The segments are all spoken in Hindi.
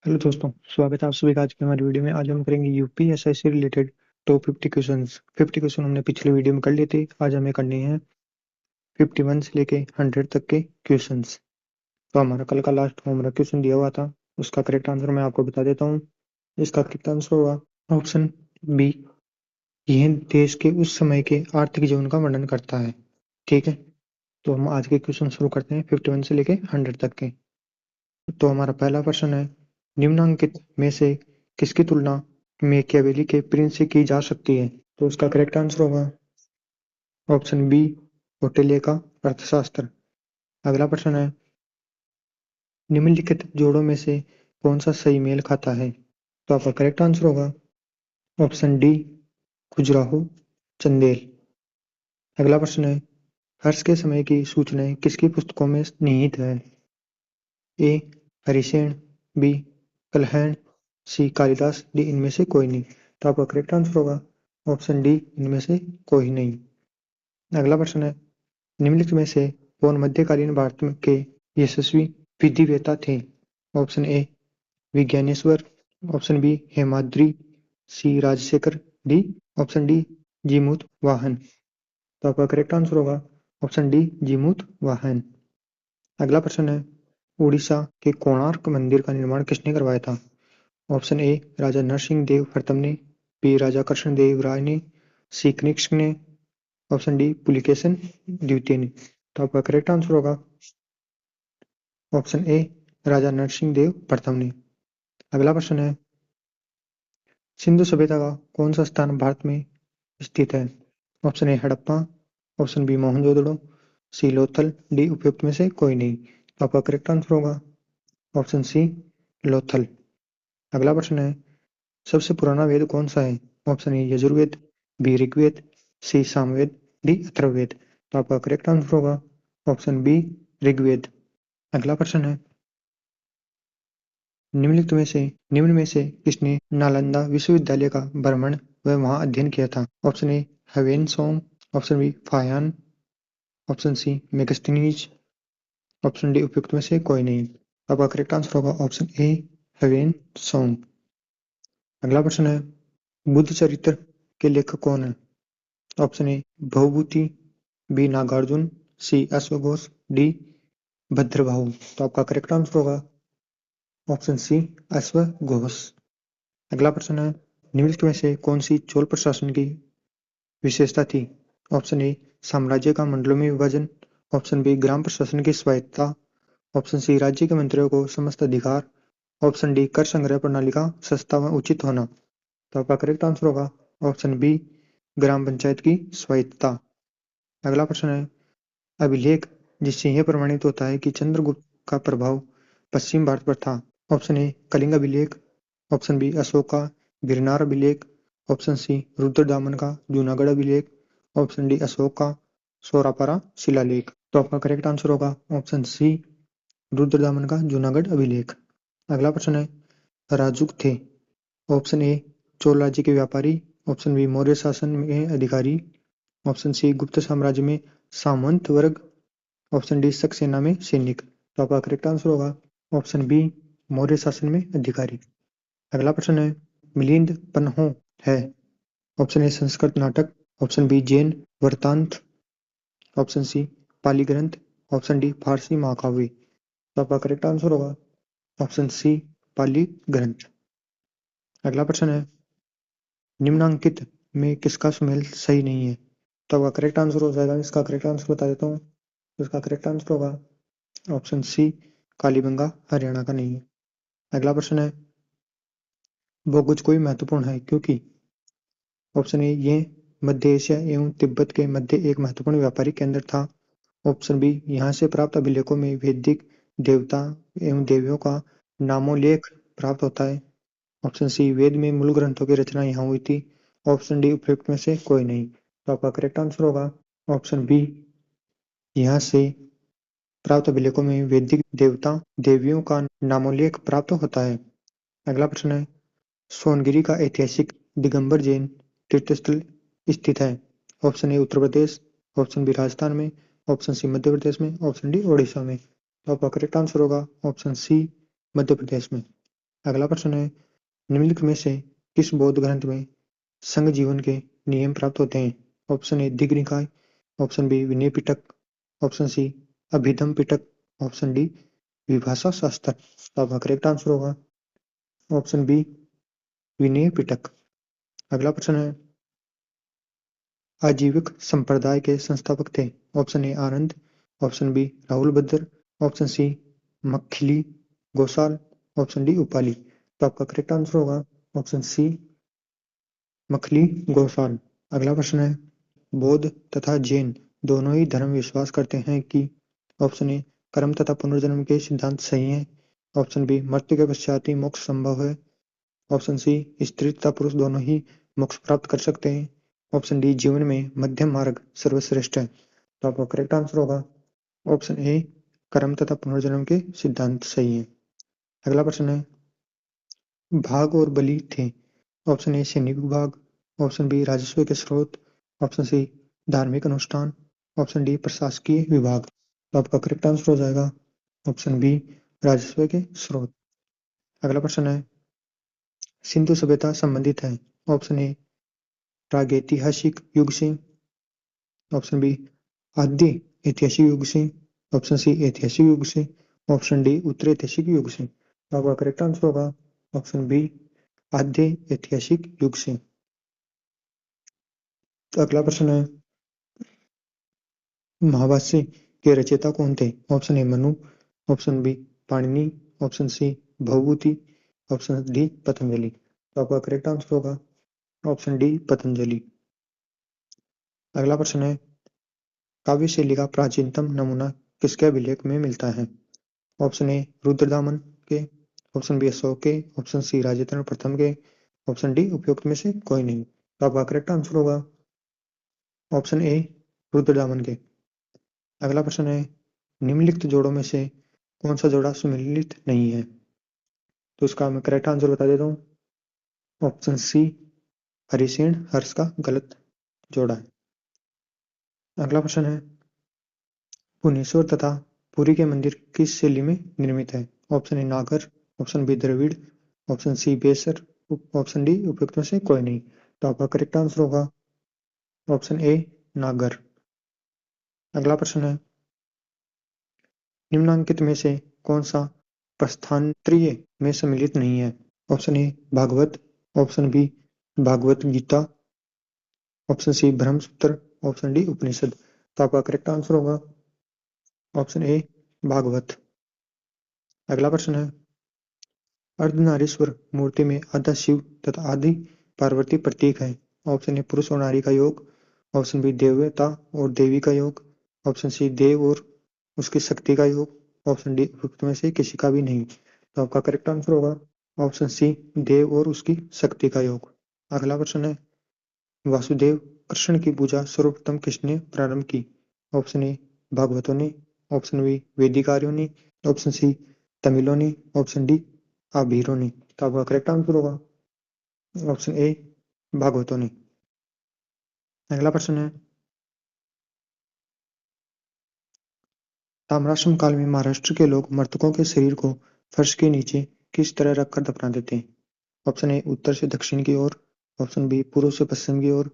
हेलो दोस्तों, स्वागत है आप सभी का आज की हमारी वीडियो में। आज हम करेंगे यूपीएसआई से रिलेटेड टॉप 50 क्वेश्चंस। 50 क्वेश्चन हमने पिछले वीडियो में कर लिए थे। आज हमें करने हैं 51 से लेके 100 तक के क्वेश्चंस। तो हमारा कल का लास्ट होमवर्क क्वेश्चन दिया हुआ था, उसका करेक्ट आंसर मैं आपको बता देता हूँ। इसका करेक्ट आंसर होगा ऑप्शन बी। यह देश के उस समय के आर्थिक जीवन का वर्णन करता है। ठीक है, तो हम आज के क्वेश्चन शुरू करते हैं 51 से लेके 100 तक के। तो हमारा पहला प्रश्न है, निम्नलिखित में से किसकी तुलना मैकियावेली के प्रिंस से की जा सकती है? तो उसका करेक्ट आंसर होगा ऑप्शन बी, ओटेलिया का अर्थशास्त्र। अगला प्रश्न है, निम्नलिखित जोड़ों में से कौन सा सही मेल खाता है? तो आपका करेक्ट आंसर होगा ऑप्शन डी, खजुराहो, चंदेल। अगला प्रश्न है, हर्ष के समय की सूचनाएं किसकी पुस्तकों में निहित है? ए हरिसेन, बी कलहण, सी कालिदास, डी इनमें से कोई नहीं। तो आपका करेक्ट आंसर होगा ऑप्शन डी, इनमें से कोई नहीं। अगला प्रश्न है, निम्नलिखित में से कौन मध्यकालीन भारत के यशस्वी विधिवेता थे? Option A Vijnaneshwara, option B Hemadri, C Rajashekhar, D option D Jimutavahana. तो आपका करेक्ट आंसर होगा ऑप्शन डी, जीमूत वाहन। अगला प्रश्न है, उड़ीसा के कोणार्क मंदिर का निर्माण किसने करवाया था? ऑप्शन ए राजा नरसिंह देव प्रथम ने, बी राजा कृष्ण देव राय ने, सी कनिष्क ने, ऑप्शन डी पुलिकेशन द्वितीय ने। तो आपका करेक्ट आंसर होगा ऑप्शन ए राजा नरसिंह देव प्रथम ने। अगला प्रश्न है, सिंधु सभ्यता का कौन सा स्थान भारत में स्थित है? Option A Harappa, option B Mohenjodaro, C Lothal, D उपयुक्त में से कोई नहीं। तो आपका करेक्ट आंसर होगा ऑप्शन सी लोथल। अगला प्रश्न है, सबसे पुराना वेद कौन सा है? Option A Yajurveda, B Rigveda, C Samaveda, D Atharvaveda. तो आपका करेक्ट आंसर होगा ऑप्शन बी ऋग्वेद। अगला प्रश्न है, निम्न में से किसने नालंदा विश्वविद्यालय का भ्रमण व वहां अध्ययन किया था? Option A Hiuen Tsang, option B Faxian, option C Megasthenes, option D उपयुक्त में से कोई नहीं। आपका करेक्ट आंसर होगा ऑप्शन ए हवेन सोंग। अगला प्रश्न है, बुद्ध चरित्र के लेखक कौन है? Option A Bhavabhuti, B Nagarjuna, C अश्वघोष, डी भद्रबाहु। तो आपका करेक्ट आंसर होगा ऑप्शन सी अश्वघोष। अगला प्रश्न है, निम्नलिखित में से कौन सी चोल प्रशासन की विशेषता थी? ऑप्शन ए साम्राज्य का मंडलों में विभाजन, ऑप्शन बी ग्राम प्रशासन की स्वायत्तता, ऑप्शन सी राज्य के मंत्रियों को समस्त अधिकार, ऑप्शन डी कर संग्रह प्रणाली का सस्ता व उचित होना। तो आपका करेक्ट आंसर होगा ऑप्शन बी ग्राम पंचायत की स्वायत्तता। अगला प्रश्न है, अभिलेख जिससे यह प्रमाणित होता है कि चंद्रगुप्त का प्रभाव पश्चिम भारत पर था। ऑप्शन ए कलिंग अभिलेख, ऑप्शन बी अशोक का गिरनार अभिलेख, ऑप्शन सी रुद्रदामन का जूनागढ़ अभिलेख, ऑप्शन डी अशोक का सोरापारा शिलालेख। तो आपका करेक्ट आंसर होगा ऑप्शन सी रुद्रदामन का जूनागढ़ अभिलेख। अगला प्रश्न है, राजुक थे? ऑप्शन ए चोल राज्य के व्यापारी, ऑप्शन बी मौर्य शासन में अधिकारी, ऑप्शन सी गुप्त साम्राज्य में सामंत वर्ग, ऑप्शन डी शक सेना में सैनिक। तो आपका करेक्ट आंसर होगा ऑप्शन बी मौर्य शासन में अधिकारी। अगला प्रश्न है, मिलिंद पन्हो है? ऑप्शन ए संस्कृत नाटक, ऑप्शन बी जैन वृत्तांत, ऑप्शन सी पाली ग्रंथ, ऑप्शन डी फारसी महाकाव्य। तो आपका करेक्ट आंसर होगा ऑप्शन सी पाली ग्रंथ। अगला प्रश्न है, निम्नांकित में किसका सुमेल सही नहीं है? तो आपका करेक्ट आंसर हो जाएगा, इसका करेक्ट आंसर बता देता हूँ। इसका करेक्ट आंसर होगा ऑप्शन सी कालीबंगा हरियाणा का नहीं है। अगला प्रश्न है, बोगुज कोई महत्वपूर्ण है क्योंकि? ऑप्शन ए ये मध्य एशिया एवं तिब्बत के मध्य एक महत्वपूर्ण व्यापारिक केंद्र था, ऑप्शन बी यहाँ से प्राप्त अभिलेखों में वैदिक देवता एवं देवियों का नामोल्लेख प्राप्त होता है, ऑप्शन सी वेद में मूल ग्रंथों की रचना यहाँ हुई थी, ऑप्शन डी उपयुक्त में से कोई नहीं। तो आपका करेक्ट आंसर होगा ऑप्शन बी, यहाँ से प्राप्त अभिलेखों में वैदिक देवता देवियों का नामोल्लेख प्राप्त होता है। अगला प्रश्न है, सोनगिरी का ऐतिहासिक दिगंबर जैन तीर्थस्थल स्थित है? Option A Uttar Pradesh, option B Rajasthan में, ऑप्शन सी मध्य प्रदेश में, ऑप्शन डी ओडिशा में। तो आपका करेक्ट आंसर होगा ऑप्शन सी मध्य प्रदेश में। अगला प्रश्न है, निम्नलिखित में से किस बौद्ध ग्रंथ में संघ जीवन के नियम प्राप्त होते हैं? Option A Digha Nikaya, option B Vinaya Pitaka, option C Abhidhamma Pitaka, option D Vibhasha Shastra. तो आपका करेक्ट आंसर होगा ऑप्शन बी विनय पिटक। अगला प्रश्न है, आजीविक संप्रदाय के संस्थापक थे? Option A Ananda, option B Rahul Bhadra, option C Makkhali Gosala, option D Upali. तो आपका करेक्ट आंसर होगा ऑप्शन सी मखली गोसाल। अगला प्रश्न है, बौद्ध तथा जैन दोनों ही धर्म विश्वास करते हैं कि ऑप्शन ए कर्म तथा पुनर्जन्म के सिद्धांत सही हैं, ऑप्शन बी मृत्यु के पश्चात ही मोक्ष संभव है, ऑप्शन सी स्त्री तथा पुरुष दोनों ही मोक्ष प्राप्त कर सकते हैं, ऑप्शन डी जीवन में मध्यम मार्ग सर्वश्रेष्ठ है। तो आपका करेक्ट आंसर होगा ऑप्शन ए कर्म तथा पुनर्जन्म के सिद्धांत सही है। अगला प्रश्न है, भाग और बलि थे? ऑप्शन ए सैनिक विभाग, ऑप्शन बी राजस्व के स्रोत, ऑप्शन सी धार्मिक अनुष्ठान, ऑप्शन डी प्रशासकीय विभाग। तो आपका करेक्ट आंसर हो जाएगा ऑप्शन बी राजस्व के स्रोत। अगला प्रश्न है, सिंधु सभ्यता संबंधित है? ऑप्शन ए प्रागैतिहासिक युग से, ऑप्शन बी आद्य ऐतिहासिक युग से, ऑप्शन सी ऐतिहासिक युग से, ऑप्शन डी उत्तर ऐतिहासिक युग से। तो आपका करेक्ट आंसर होगा ऑप्शन बी आद्य ऐतिहासिक युग से। अगला प्रश्न है, महाभाष्य के रचयिता कौन थे? Option A Manu, option B Panini, option C Bhavabhuti, option D Patanjali. तो आपका करेक्ट आंसर होगा ऑप्शन डी पतंजलि। अगला प्रश्न है, काव्य शैली का प्राचीनतम नमूना किसके अभिलेख में मिलता है? ऑप्शन ए रुद्रदामन के, ऑप्शन बी अशोक के, ऑप्शन सी राजेंद्र प्रथम के, ऑप्शन डी उपयुक्त में से कोई नहीं। तो आपका करेक्ट आंसर होगा ऑप्शन ए रुद्रदामन के। अगला प्रश्न है, निम्नलिखित जोड़ों में से कौन सा जोड़ा सुमेलित नहीं है? तो इसका मैं करेक्ट आंसर बता देता हूँ, ऑप्शन सी हरिसेन हर्ष का गलत जोड़ा है। अगला प्रश्न है, भुवनेश्वर तथा पुरी के मंदिर किस शैली में निर्मित है? Option A Nagara, option B Dravida, option C Besara, option D उपयुक्त में से कोई नहीं। तो आपका करेक्ट आंसर होगा ऑप्शन ए नागर। अगला प्रश्न है, निम्नांकित में से कौन सा प्रस्थानत्रय में सम्मिलित नहीं है? Option A Bhagavata, option B Bhagavad Gita, option C Brahmasutra, option D Upanishad. तो आपका करेक्ट आंसर होगा ऑप्शन ए भागवत। अगला प्रश्न है, अर्धनारीश्वर मूर्ति में आधा शिव तथा आधी पार्वती प्रतीक है? ऑप्शन ए पुरुष और नारी का योग, ऑप्शन बी देवता और देवी का योग, ऑप्शन सी देव और उसकी शक्ति का योग, ऑप्शन डी उपयुक्त में से किसी का भी नहीं। तो आपका करेक्ट आंसर होगा ऑप्शन सी देव और उसकी शक्ति का योग। अगला प्रश्न है, वासुदेव कृष्ण की पूजा सर्वप्रथम किसने प्रारंभ की? ऑप्शन ए भागवतों ने, ऑप्शन बी वैदिक आर्यों ने, ऑप्शन सी तमिलों ने, ऑप्शन डी आभीरों ने। तो आपका करेक्ट आंसर होगा ऑप्शन ए भागवतों ने। अगला प्रश्न है, ताम्राश्रम काल में महाराष्ट्र के लोग मृतकों के शरीर को फर्श के नीचे किस तरह रखकर दफना देते हैं? ऑप्शन ए उत्तर से दक्षिण की ओर, ऑप्शन बी पूर्व से पश्चिम की ओर,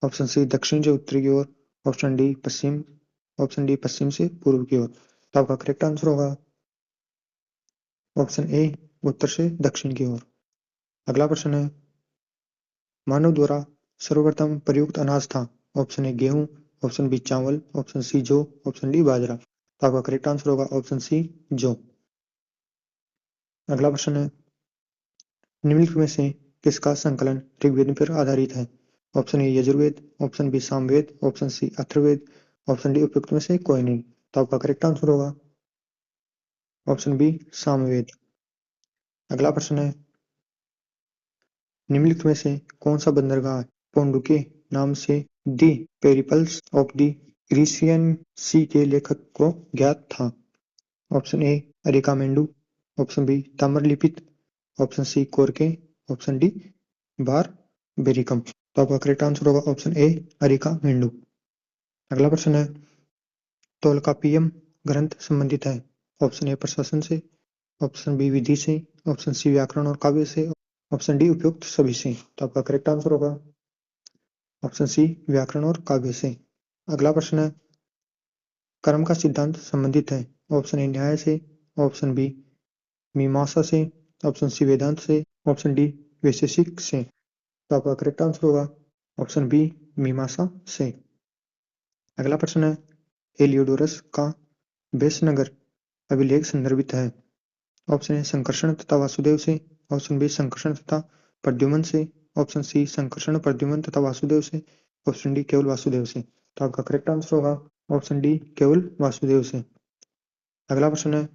ऑप्शन सी दक्षिण से उत्तर की ओर, ऑप्शन डी पश्चिम, ऑप्शन डी पश्चिम से पूर्व की ओर। तो आपका करेक्ट आंसर होगा ऑप्शन ए उत्तर से दक्षिण की ओर। अगला प्रश्न है, मानव द्वारा सर्वप्रथम प्रयुक्त अनाज था? ऑप्शन ए गेहूं, ऑप्शन बी चावल, ऑप्शन सी जौ, ऑप्शन डी बाजरा। तो आपका करेक्ट आंसर होगा ऑप्शन सी जौ। अगला प्रश्न है, निम्नलिखित में से किसका संकलन ऋग्वेद पर आधारित है? Option A Yajurveda, option B Samaveda, option C Atharvaveda, option D उपयुक्त में से कोई नहीं। तो आपका करेक्ट आंसर होगा ऑप्शन बी सामवेद। अगला प्रश्न है, निम्नलिखित में से कौन सा बंदरगाह पोंडुके नाम से the Periplus of the Erythraean Sea के लेखक को ज्ञात था? Option A Arikamedu, option B Tamralipti, option C Korkai, option D Barbaricum. तो आपका करेक्ट आंसर होगा ऑप्शन ए अरिकामेंडू। अगला प्रश्न है, तोल्काप्पियम ग्रंथ संबंधित है? ऑप्शन ए प्रशासन से, ऑप्शन बी विधि से, ऑप्शन सी व्याकरण और काव्य से, ऑप्शन डी उपयुक्त सभी से। तो आपका करेक्ट आंसर होगा ऑप्शन सी व्याकरण और काव्य से। अगला प्रश्न है, कर्म का सिद्धांत संबंधित है। ऑप्शन ए न्याय से, ऑप्शन बी मीमांसा से, ऑप्शन सी वेदांत से, ऑप्शन डी वैशेषिक से। तो आपका करेक्ट आंसर होगा ऑप्शन बी मीमांसा से। अगला प्रश्न है, हेलियोडोरस का वेशनगर अभिलेख संदर्भित है। ऑप्शन ए संकर्षण तथा वासुदेव से, ऑप्शन बी संकर्षण तथा प्रद्युम्न से, ऑप्शन सी संकर्षण प्रद्युम्न तथा वासुदेव से, ऑप्शन डी केवल वासुदेव से। तो आपका करेक्ट आंसर होगा ऑप्शन डी केवल वासुदेव से। अगला प्रश्न है,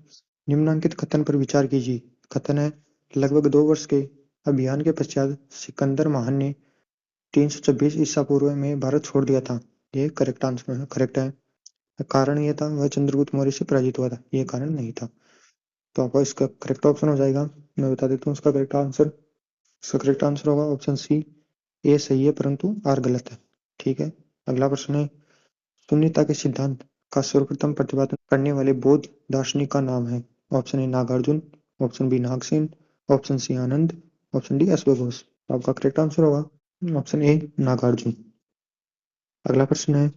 निम्नांकित कथन पर विचार कीजिए। कथन है, लगभग 2 वर्ष के अभियान के पश्चात सिकंदर महान ने 326 ईसा पूर्व में भारत छोड़ दिया था। ये करेक्ट आंसर है, करेक्ट है। कारण यह था वह चंद्रगुप्त मौर्य से पराजित हुआ था, ये कारण नहीं था। तो आपका इसका करेक्ट ऑप्शन हो जाएगा, मैं बता देता हूँ उसका करेक्ट आंसर। इसका करेक्ट आंसर होगा ऑप्शन सी, ए सही है परंतु आर गलत है। ठीक है। अगला प्रश्न है, शून्यता के सिद्धांत का सर्वप्रथम प्रतिपादन करने वाले बौद्ध दार्शनिक का नाम है। Option A Nagarjuna, option B Nagasena, option C Ananda, option D अश्वघोष। तो आपका करेक्ट आंसर होगा ऑप्शन ए नागार्जुन। अगला प्रश्न है,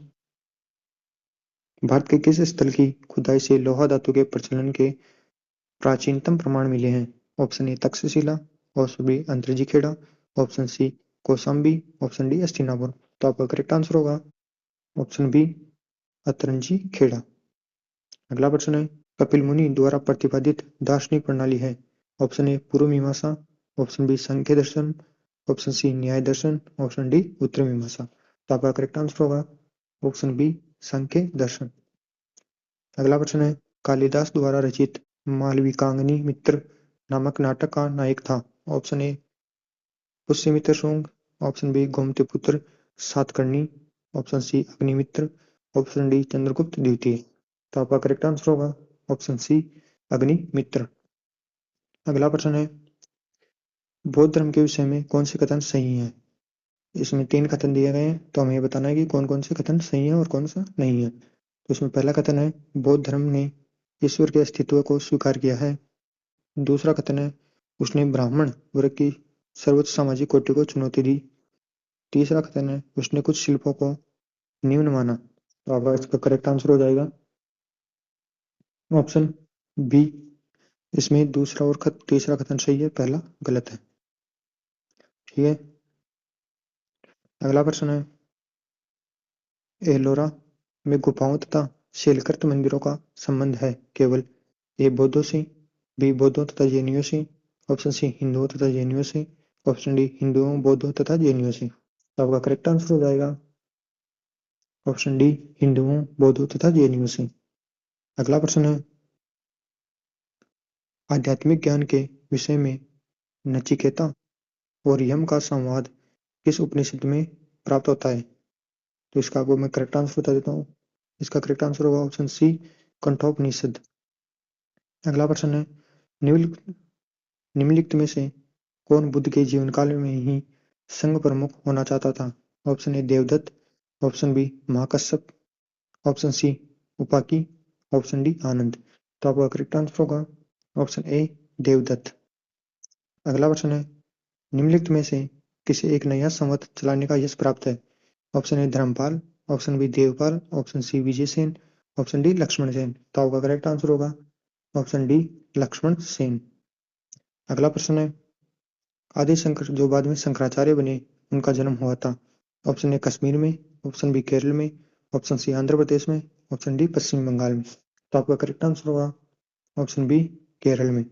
भारत के किस स्थल की खुदाई से लोहा धातु के प्रचलन के प्राचीनतम प्रमाण मिले हैं। Option A Taxila, option B Atranji Khera, option C Kaushambi, option D Hastinapur. तो आपका करेक्ट आंसर होगा ऑप्शन बी अतरंजी खेड़ा। अगला प्रश्न है, कपिल मुनि द्वारा प्रतिपादित दार्शनिक प्रणाली है। ऑप्शन ए पूर्व मीमांसा, ऑप्शन बी सांख्य दर्शन, ऑप्शन सी न्याय दर्शन, ऑप्शन डी उत्तर मीमांसा। तो आपका करेक्ट आंसर होगा ऑप्शन बी सांख्य दर्शन। अगला प्रश्न है, कालिदास द्वारा रचित मालविकाग्नि मित्र नामक नाटक का नायक था। Option A Pushyamitra Shunga, option B Gautamiputra Satakarni, option C Agnimitra, option D Chandragupta द्वितीय। तो आपका करेक्ट आंसर होगा ऑप्शन सी अग्निमित्र। अगला प्रश्न है, बौद्ध धर्म के विषय में कौन से कथन सही हैं। इसमें 3 कथन दिए गए हैं, तो हमें ये बताना है कि कौन कौन से कथन सही है और कौन सा नहीं है। तो इसमें पहला कथन है, बौद्ध धर्म ने ईश्वर के अस्तित्व को स्वीकार किया है। दूसरा कथन है, उसने ब्राह्मण वर्ग की सर्वोच्च सामाजिक कोटि को चुनौती दी। तीसरा कथन है, उसने कुछ शिल्पों को न्यून माना। तो आपका इसका करेक्ट आंसर हो जाएगा ऑप्शन बी। इसमें दूसरा और तीसरा कथन सही है, पहला गलत है। ठीक है। अगला प्रश्न है, एलोरा में गुफाओं तथा शैलकृत मंदिरों का संबंध है केवल ए बौद्धों से, बी बौद्धों तथा जैनियों से, ऑप्शन सी हिंदुओं तथा जैनियों से, ऑप्शन डी हिंदुओं बौद्धों तथा जैनियों से। तो आपका करेक्ट आंसर हो जाएगा ऑप्शन डी हिंदुओं बौद्धों तथा जैनियों से। अगला प्रश्न है, आध्यात्मिक ज्ञान के विषय में नचिकेता और यम का संवाद किस उपनिषद में प्राप्त होता है। तो इसका आपको मैं करेक्ट आंसर बता देता हूँ। इसका करेक्ट आंसर होगा ऑप्शन सी कंठोपनिषद। अगला प्रश्न है, निम्नलिखित निम्नलिखित में से कौन बुद्ध के जीवन काल में ही संघ प्रमुख होना चाहता था। Option A Devadatta, option B Mahakashyapa, option C Upali, option D Ananda. तो आपका करेक्ट आंसर होगा ऑप्शन ए देवदत्त। अगला प्रश्न है, निम्नलिखित में से किसे एक नया संवत चलाने का यश प्राप्त है। Option A Dharmapala, option B Devapala, option C Vijayasena, option D Lakshmana Sena. तो आपका करेक्ट आंसर होगा ऑप्शन डी लक्ष्मण सेन। अगला प्रश्न है, आदि शंकर जो बाद में शंकराचार्य बने उनका जन्म हुआ था। ऑप्शन ए कश्मीर में, ऑप्शन बी केरल में, ऑप्शन सी आंध्र प्रदेश में, ऑप्शन डी पश्चिम बंगाल में। तो आपका करेक्ट आंसर होगा ऑप्शन बी केरल में।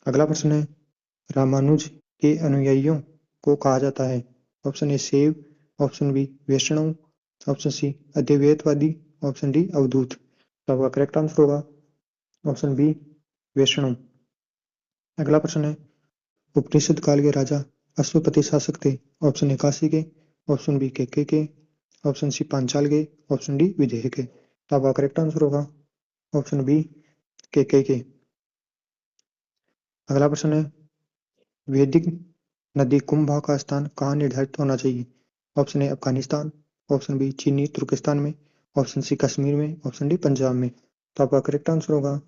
अगला प्रश्न है, रामानुज के अनुयायियों को कहा जाता है। ऑप्शन ए शैव, ऑप्शन बी वैष्णव, ऑप्शन सी अद्वैतवादी, ऑप्शन डी अवधूत। तो आपका करेक्ट आंसर होगा ऑप्शन बी वैष्णव। अगला प्रश्न है, उपनिषद काल के राजा अश्वपति शासक थे। ऑप्शन ए काशी के, ऑप्शन बी के, ऑप्शन सी पांचाल के, ऑप्शन डी विदेह के। तो आपका करेक्ट आंसर होगा ऑप्शन बी के। अगला प्रश्न है, वैदिक नदी कुंभ का स्थान कहाँ निर्धारित होना चाहिए। Option A Afghanistan, option B चीनी तुर्किस्तान में, ऑप्शन सी कश्मीर में, ऑप्शन डी पंजाब में। तो आपका करेक्ट आंसर होगा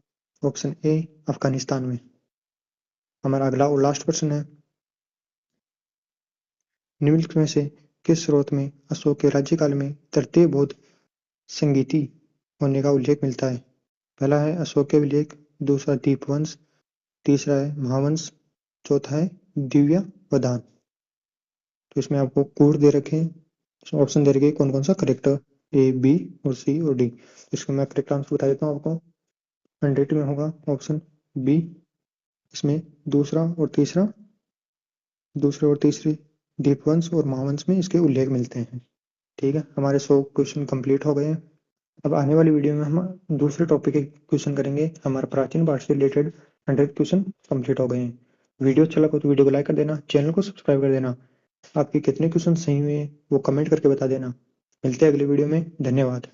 ऑप्शन ए अफगानिस्तान में। हमारा अगला और लास्ट प्रश्न है, निम्नलिखित में से किस स्रोत में अशोक के राज्यकाल में तृतीय बौद्ध संगीति होने का उल्लेख मिलता है? पहला है अशोक के अभिलेख, दूसरा दीपवंश, तीसरा है महावंश, चौथा है दिव्यावधान। तो इसमें आपको कोड दे रखे हैं, ऑप्शन दे रखे कौन कौन सा करेक्ट है, ए, बी और सी और डी। इसको मैं करेक्ट आंसर बता देता हूँ आपको। 100 में होगा ऑप्शन बी। इसमें दूसरे और तीसरे दीपवंश और महावंश में इसके उल्लेख मिलते हैं। ठीक है, हमारे 100 क्वेश्चन कंप्लीट हो गए हैं। अब आने वाली वीडियो में हम दूसरे टॉपिक के क्वेश्चन करेंगे। हमारा प्राचीन भारत से रिलेटेड 100 क्वेश्चन कंप्लीट हो गए हैं। वीडियो अच्छा लगा तो वीडियो को लाइक कर देना, चैनल को सब्सक्राइब कर देना। आपके कितने क्वेश्चन सही हुए वो कमेंट करके बता देना। मिलते हैं अगले वीडियो में। धन्यवाद।